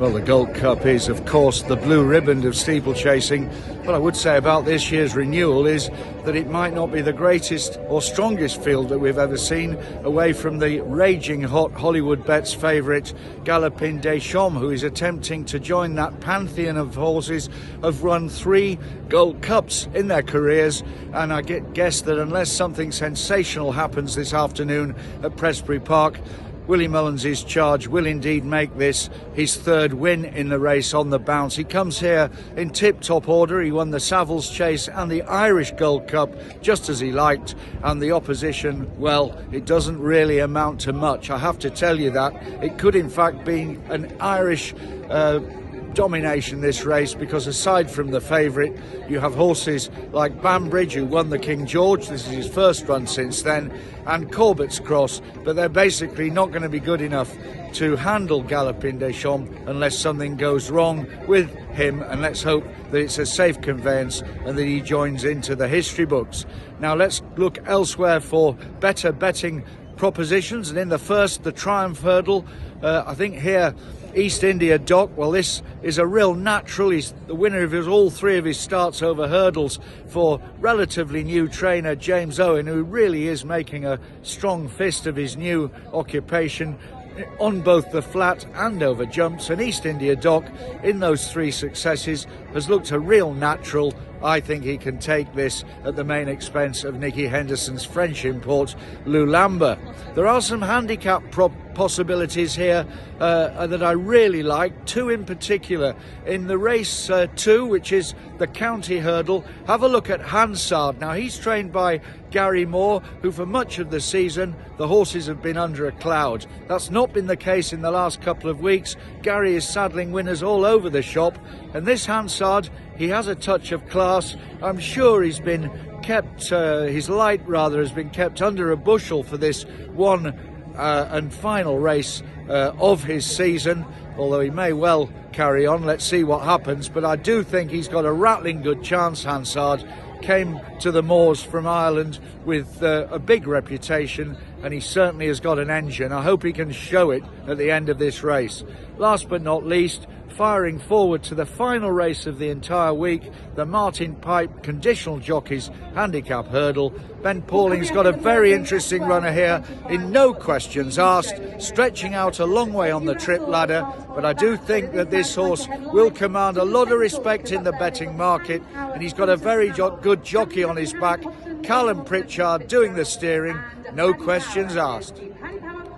Well, the Gold Cup is, of course, the blue ribbon of steeplechasing. What I would say about this year's renewal is that it might not be the greatest or strongest field that we've ever seen, away from the raging hot Hollywoodbets favourite Galopin Des Champs, who is attempting to join that pantheon of horses who've run 3 Gold Cups in their careers. And I guess that unless something sensational happens this afternoon at Presbury Park, Willie Mullins' charge will indeed make this his 3rd win in the race on the bounce. He comes here in tip-top order. He won the Savills Chase and the Irish Gold Cup just as he liked, and the opposition, well, it doesn't really amount to much. I have to tell you that. It could in fact be an Irish domination, this race, because aside from the favourite, you have horses like Banbridge, who won the King George. This is his first run since then, and Corbett's Cross, but they're basically not going to be good enough to handle Galopin Des Champs unless something goes wrong with him, and let's hope that it's a safe conveyance and that he joins into the history books. Now let's look elsewhere for better betting propositions, and in the first, the Triumph Hurdle, I think here East India Dock, well, this is a real natural. He's the winner of all 3 of his starts over hurdles for relatively new trainer James Owen, who really is making a strong fist of his new occupation on both the flat and over jumps. And East India Dock, in those 3 successes, has looked a real natural. I think he can take this at the main expense of Nicky Henderson's French import, Lulamba. There are some handicap possibilities here that I really like, 2 in particular. In the race 2, which is the county hurdle, have a look at Hansard. Now, he's trained by Gary Moore, who for much of the season the horses have been under a cloud. That's not been the case in the last couple of weeks. Gary is saddling winners all over the shop, and this Hansard, he has a touch of class. I'm sure he's been kept, his light rather, has been kept under a bushel for this one and final race of his season, although he may well carry on. Let's see what happens, but I do think he's got a rattling good chance. Hansard came to the moors from Ireland with a big reputation, and he certainly has got an engine. I hope he can show it at the end of this race. Last but not least, firing forward to the final race of the entire week, the Martin Pipe Conditional Jockeys Handicap Hurdle. Ben Pauling's got a very interesting runner here, in no questions asked, stretching out a long way on the trip ladder, but I do think that this horse will command a lot of respect in the betting market, and he's got a very good jockey on his back, Callum Pritchard, doing the steering, no questions asked.